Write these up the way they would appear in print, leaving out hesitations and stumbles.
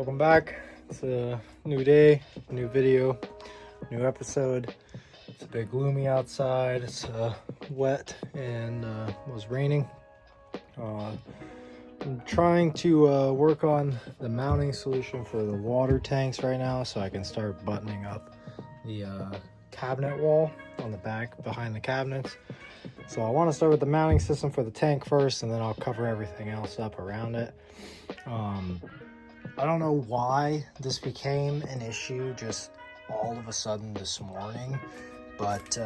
Welcome back. It's a new day, new video, new episode. It's a bit gloomy outside. It's wet and it was raining. I'm trying to work on the mounting solution for the water tanks right now so I can start buttoning up the cabinet wall on the back behind the cabinets. So I want to start with the mounting system for the tank first, and then I'll cover everything else up around it. I don't know why this became an issue just all of a sudden this morning, but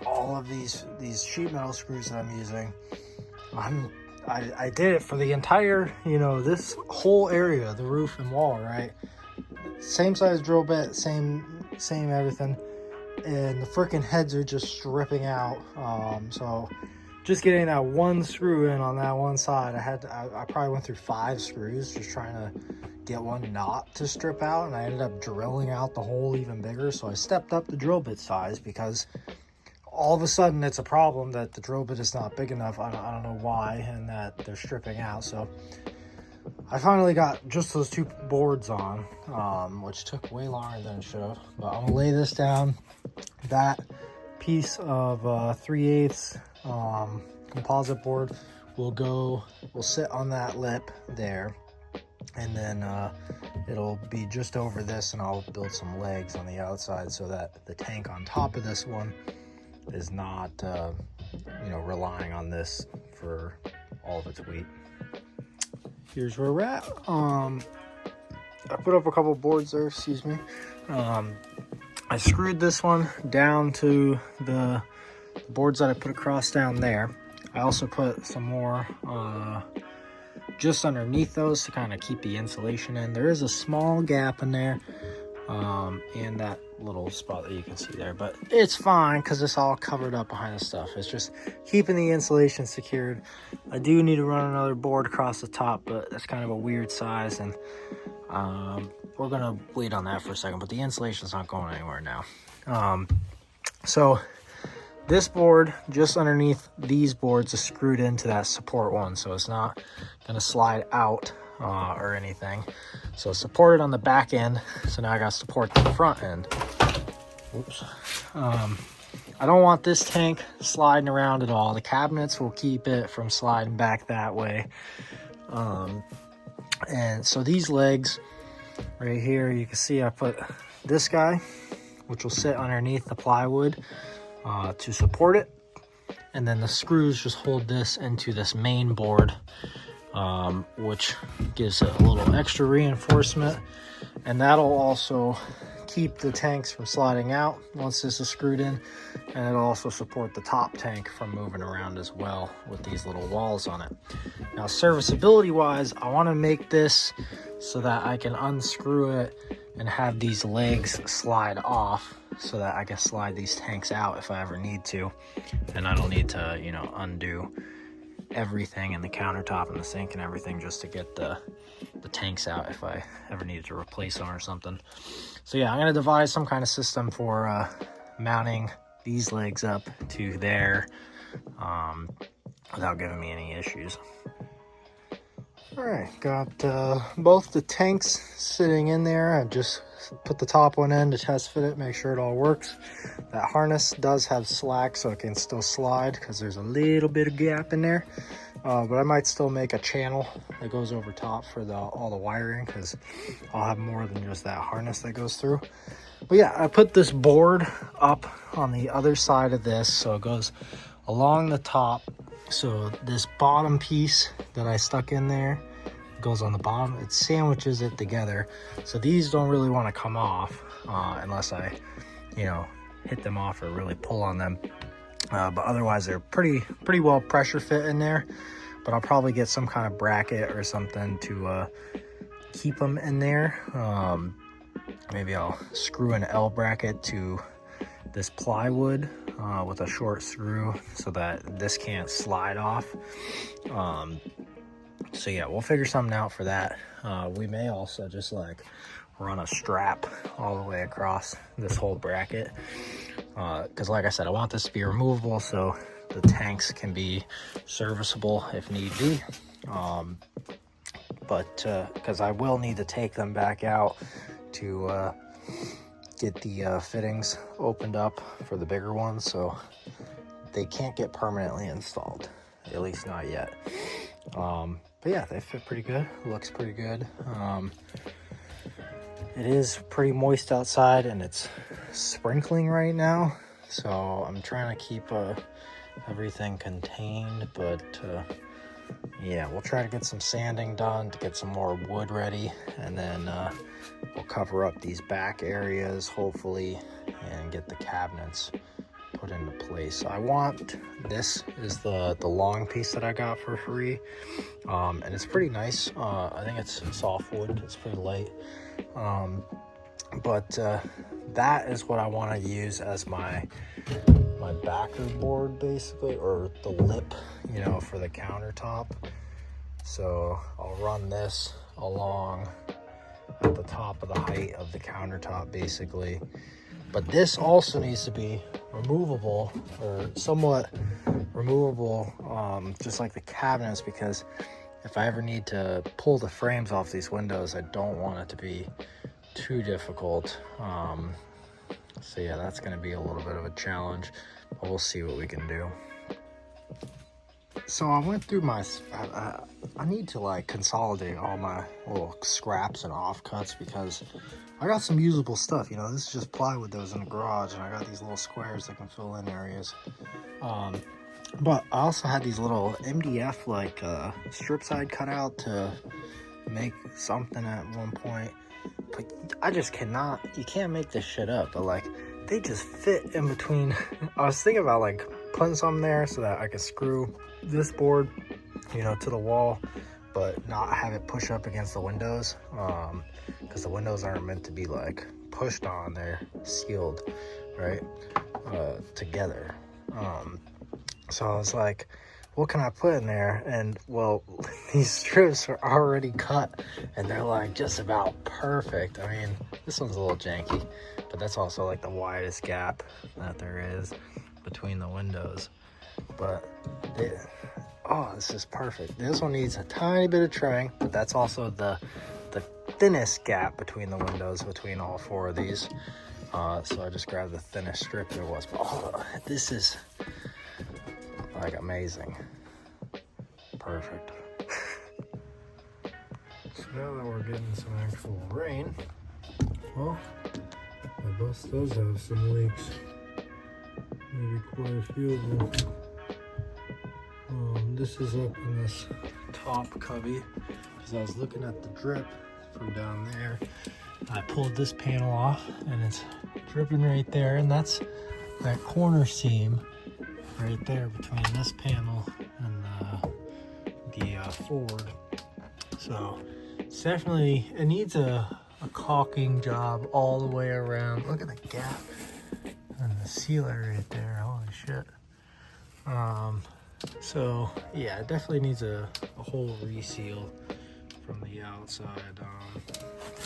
all of these sheet metal screws that I'm using, I did it for the entire, this whole area, the roof and wall, right? Same size drill bit, same everything, and the freaking heads are just stripping out. So just getting that one screw in on that one side, I probably went through 5 screws just trying to get one knot to strip out, and I ended up drilling out the hole even bigger. So I stepped up the drill bit size because all of a sudden it's a problem that the drill bit is not big enough. I don't know why, and that they're stripping out. So I finally got just those 2 boards on, which took way longer than it should have. But I'm gonna lay this down. That piece of 3/8 composite board will sit on that lip there, and then it'll be just over this, and I'll build some legs on the outside so that the tank on top of this one is not relying on this for all of its weight. Here's where we're at. I put up a couple boards there, excuse me. I screwed this one down to the boards that I put across down there. I also put some more just underneath those to kind of keep the insulation in. There is a small gap in there in that little spot that you can see there, but it's fine because it's all covered up behind the stuff. It's just keeping the insulation secured. I do need to run another board across the top, but that's kind of a weird size, and we're gonna wait on that for a second, but the insulation's not going anywhere now. So this board just underneath these boards is screwed into that support one, so it's not gonna slide out or anything. So supported on the back end, so now I got support to the front end. Oops. I don't want this tank sliding around at all. The cabinets will keep it from sliding back that way. And so these legs right here, you can see I put this guy, which will sit underneath the plywood to support it, and then the screws just hold this into this main board, which gives it a little extra reinforcement, and that'll also keep the tanks from sliding out once this is screwed in, and it'll also support the top tank from moving around as well with these little walls on it. Now, serviceability wise, I want to make this so that I can unscrew it and have these legs slide off so that I can slide these tanks out if I ever need to, and I don't need to undo everything in the countertop and the sink and everything just to get the tanks out if I ever needed to replace them or something. So yeah, I'm gonna devise some kind of system for mounting these legs up to there without giving me any issues. All right, got both the tanks sitting in there. I just put the top one in to test fit it, make sure it all works. That harness does have slack, so it can still slide because there's a little bit of gap in there. But I might still make a channel that goes over top for all the wiring, because I'll have more than just that harness that goes through. But yeah, I put this board up on the other side of this, so it goes along the top. So this bottom piece that I stuck in there goes on the bottom. It sandwiches it together. So these don't really want to come off unless I, hit them off or really pull on them. But otherwise, they're pretty well pressure fit in there. But I'll probably get some kind of bracket or something to keep them in there. Maybe I'll screw an L bracket to this plywood with a short screw so that this can't slide off. So yeah, we'll figure something out for that. We may also just run a strap all the way across this whole bracket, because like I said, I want this to be removable so the tanks can be serviceable if need be. but because I will need to take them back out to get the fittings opened up for the bigger ones, so they can't get permanently installed, at least not yet. But yeah, they fit pretty good. Looks pretty good. It is pretty moist outside and it's sprinkling right now, so I'm trying to keep everything contained, but yeah, we'll try to get some sanding done to get some more wood ready, and then we'll cover up these back areas hopefully and get the cabinets put into place. So I want, this is the long piece that I got for free, and it's pretty nice. I think it's softwood, it's pretty light, but that is what I want to use as my backer board, basically, or the lip, you know, for the countertop. So I'll run this along at the top of the height of the countertop, basically. But this also needs to be removable, or somewhat removable, just like the cabinets, because if I ever need to pull the frames off these windows, I don't want it to be too difficult. So yeah, that's going to be a little bit of a challenge, but we'll see what we can do. So I went through my, I need to like consolidate all my little scraps and offcuts, because I got some usable stuff. You know, this is just plywood that was in the garage, and I got these little squares that can fill in areas. But I also had these little MDF like strip side cut out to make something at one point. But I just cannot, you can't make this shit up, but like they just fit in between. I was thinking about like putting some there so that I could screw this board, you know, to the wall, but not have it push up against the windows, because the windows aren't meant to be like pushed on, they're sealed, right, together. So I was like, what can I put in there? And well, these strips are already cut and they're like just about perfect. I mean, this one's a little janky, but that's also like the widest gap that there is between the windows. But oh, this is perfect. This one needs a tiny bit of trimming, but that's also the thinnest gap between the windows between all four of these. So I just grabbed the thinnest strip there was. But oh, this is like amazing. Perfect. So now that we're getting some actual rain, well, my bus does have some leaks. Maybe quite a few of them. This is up in this top cubby, because I was looking at the drip from down there. I pulled this panel off and it's dripping right there, and that's that corner seam right there between this panel and the forward. So it's definitely, it needs a caulking job all the way around. Look at the gap and the sealer right there, holy shit. So yeah, it definitely needs a whole reseal from the outside,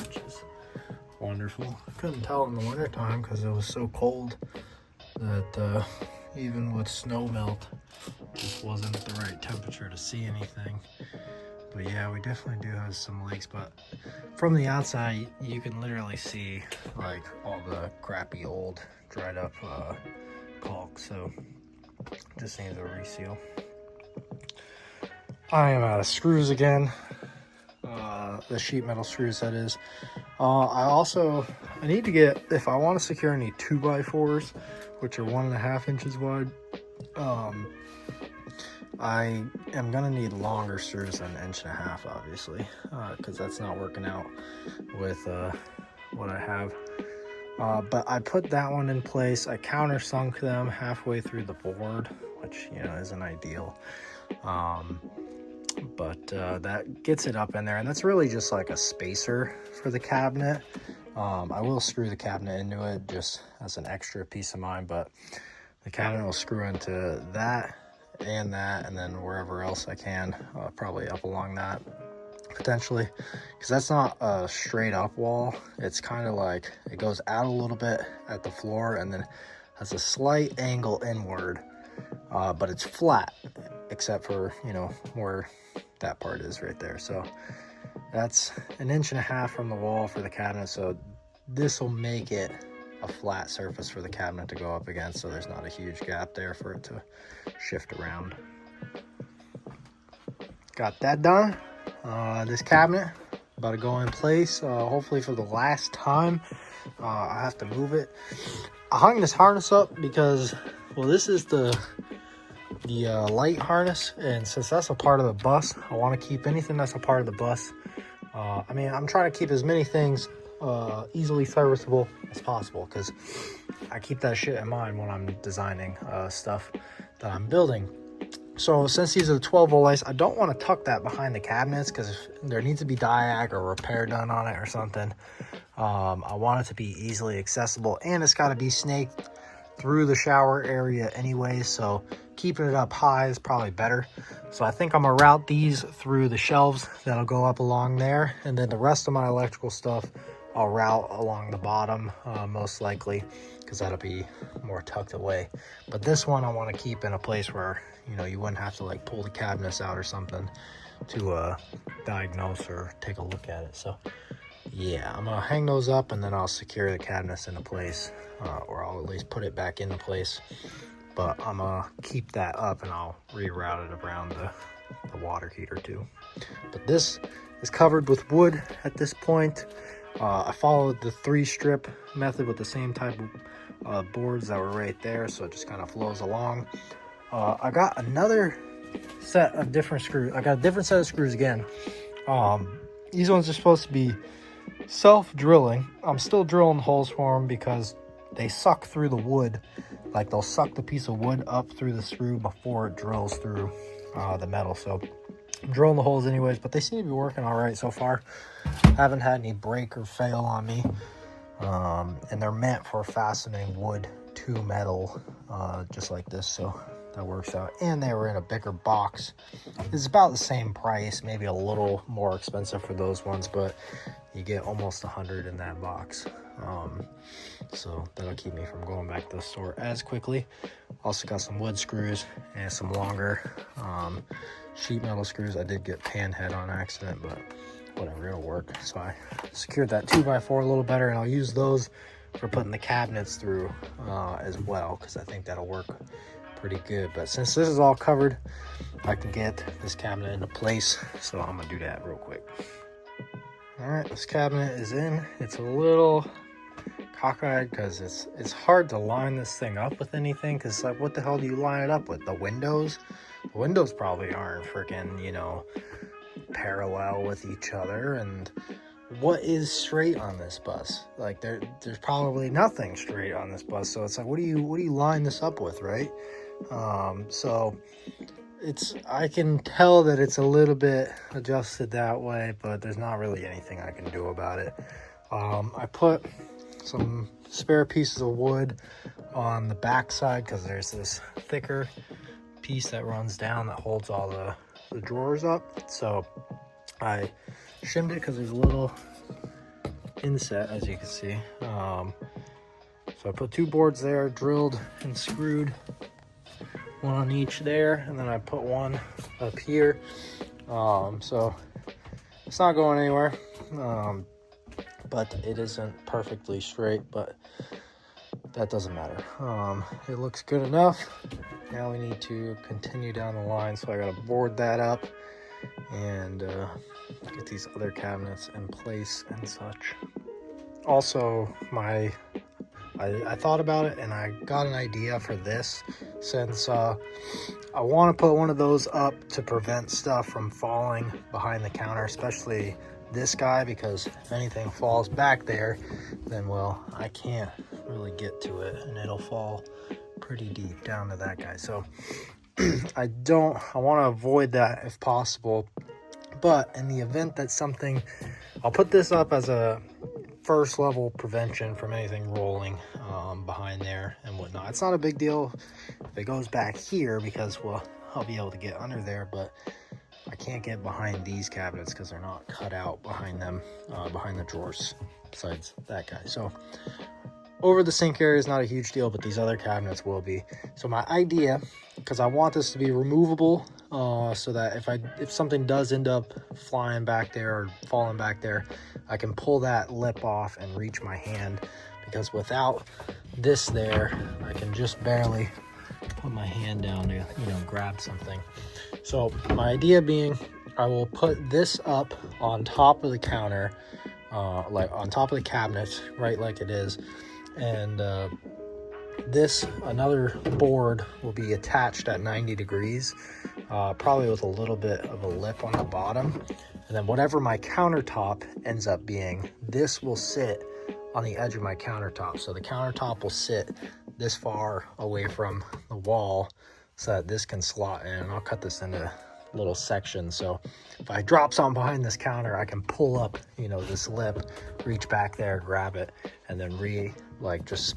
which is wonderful. I couldn't tell in the winter time because it was so cold that even with snow melt, just wasn't at the right temperature to see anything. But yeah, we definitely do have some leaks, but from the outside you can literally see like all the crappy old dried up caulk, so just needs a reseal. I am out of screws again, the sheet metal screws that is. I need to get, if I want to secure any 2x4s, which are 1.5 inches wide, I am gonna need longer screws than 1.5 inches, obviously, because that's not working out with what I have. But I put that one in place. I countersunk them halfway through the board, which, you know, isn't ideal. But that gets it up in there, and that's really just like a spacer for the cabinet. I will screw the cabinet into it just as an extra peace of mind, but the cabinet will screw into that, and then wherever else I can, probably up along that potentially, because that's not a straight up wall. It's kind of like it goes out a little bit at the floor and then has a slight angle inward, but it's flat except for, you know, where that part is right there. So That's 1.5 inches from the wall for the cabinet, so this will make it a flat surface for the cabinet to go up against, so there's not a huge gap there for it to shift around. Got that done. This cabinet about to go in place, hopefully for the last time. I have to move it. I hung this harness up because, well, this is the light harness, and since that's a part of the bus, I want to keep anything that's a part of the bus. I mean, I'm trying to keep as many things easily serviceable as possible, because I keep that shit in mind when I'm designing stuff that I'm building. So since these are the 12-volt lights, I don't want to tuck that behind the cabinets, because if there needs to be diag or repair done on it or something, I want it to be easily accessible, and it's got to be snaked through the shower area anyway, so keeping it up high is probably better. So I think I'm gonna route these through the shelves that'll go up along there, and then the rest of my electrical stuff I'll route along the bottom, most likely, because that'll be more tucked away. But this one I want to keep in a place where, you know, you wouldn't have to like pull the cabinets out or something to diagnose or take a look at it. So yeah, I'm gonna hang those up, and then I'll secure the cabinets into place, or I'll at least put it back into place. But I'm gonna keep that up, and I'll reroute it around the water heater too. But this is covered with wood at this point. I followed the 3-strip method with the same type of boards that were right there, so it just kind of flows along. I got another set of different screws. I got a different set of screws again. These ones are supposed to be self-drilling. I'm still drilling holes for them because they suck through the wood. Like, they'll suck the piece of wood up through the screw before it drills through the metal. So I'm drilling the holes anyways, but they seem to be working all right so far. Haven't had any break or fail on me. And they're meant for fastening wood to metal, just like this, so that works out. And they were in a bigger box. It's about the same price, maybe a little more expensive for those ones, but you get almost 100 in that box. So that'll keep me from going back to the store as quickly. Also got some wood screws and some longer sheet metal screws. I did get panhead on accident, but whatever, it'll work. So I secured that 2x4 a little better, and I'll use those for putting the cabinets through as well, because I think that'll work pretty good. But since this is all covered, I can get this cabinet into place, so I'm gonna do that real quick. All right, this cabinet is in. It's a little cockeyed because it's hard to line this thing up with anything, because like, what the hell do you line it up with? The windows? The windows probably aren't freaking, you know, parallel with each other. And what is straight on this bus? Like, there's probably nothing straight on this bus, so it's like, what do you line this up with, right? So I can tell that it's a little bit adjusted that way, but there's not really anything I can do about it. I put some spare pieces of wood on the back side because there's this thicker piece that runs down that holds all the drawers up. So I shimmed it because there's a little inset, as you can see. So I put 2 boards there, drilled and screwed, one on each there, and then I put one up here. So it's not going anywhere, but it isn't perfectly straight, but that doesn't matter. It looks good enough. Now we need to continue down the line, so I gotta board that up and get these other cabinets in place and such. Also, I thought about it, and I got an idea for this, since I want to put one of those up to prevent stuff from falling behind the counter, especially this guy, because if anything falls back there, then, well, I can't really get to it, and it'll fall pretty deep down to that guy. So I want to avoid that if possible. But in the event that something, I'll put this up as a first level prevention from anything rolling behind there and whatnot. It's not a big deal if it goes back here, because, well, I'll be able to get under there, but I can't get behind these cabinets because they're not cut out behind them, behind the drawers, besides that guy. So over the sink area is not a huge deal, but these other cabinets will be. So my idea, because I want this to be removable, so that if something does end up flying back there or falling back there, I can pull that lip off and reach my hand, because without this there, I can just barely put my hand down to, you know, grab something. So my idea being, I will put this up on top of the counter, like on top of the cabinet, right like it is. And this, another board will be attached at 90 degrees, probably with a little bit of a lip on the bottom. And then whatever my countertop ends up being, this will sit on the edge of my countertop. So the countertop will sit this far away from the wall so that this can slot in. And I'll cut this into little sections, so if I drop something behind this counter, I can pull up, you know, this lip, reach back there, grab it, and then just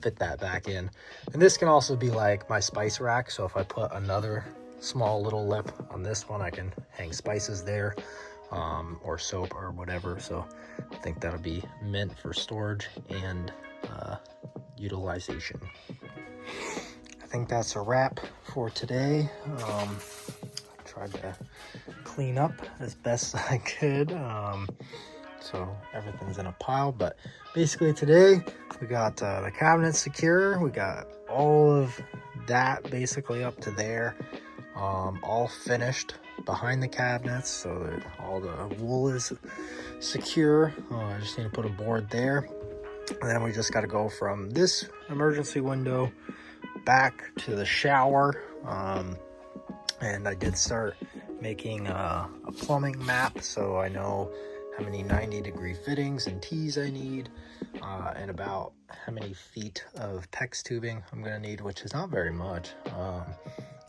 fit that back in. And this can also be like my spice rack, so if I put another small little lip on this one, I can hang spices there, or soap or whatever. So I think that'll be meant for storage and utilization. I think that's a wrap for today. Tried to clean up as best I could, so everything's in a pile. But basically today we got the cabinets secure, we got all of that basically up to there, all finished behind the cabinets, so that all the wool is secure. I just need to put a board there, and then we just got to go from this emergency window back to the shower. And I did start making a plumbing map, so I know how many 90-degree fittings and tees I need, and about how many feet of PEX tubing I'm going to need, which is not very much. I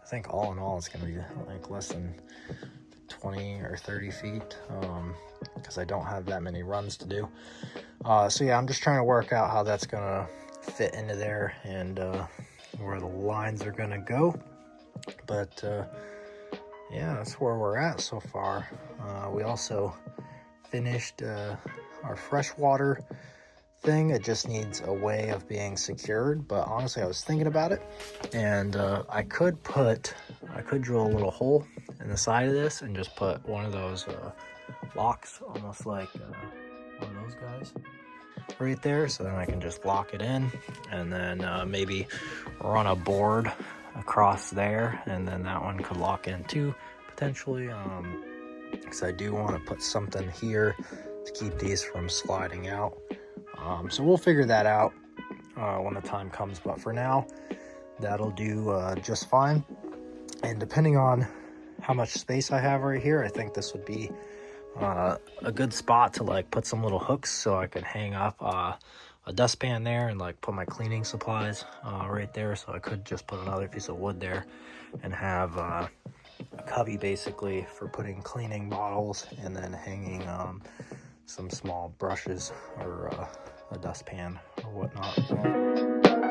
think all in all it's going to be like less than 20 or 30 feet, because I don't have that many runs to do. So yeah, I'm just trying to work out how that's going to fit into there, and where the lines are going to go. But yeah, that's where we're at so far. We also finished our freshwater thing. It just needs a way of being secured, but honestly I was thinking about it, and I could drill a little hole in the side of this and just put one of those locks, almost like one of those guys right there, so then I can just lock it in, and then maybe run a board across there, and then that one could lock in too, potentially, because I do want to put something here to keep these from sliding out. So we'll figure that out when the time comes, but for now that'll do just fine. And depending on how much space I have right here, I think this would be a good spot to like put some little hooks, so I could hang up a dustpan there and like put my cleaning supplies right there. So I could just put another piece of wood there and have a cubby basically for putting cleaning bottles, and then hanging some small brushes or a dustpan or whatnot.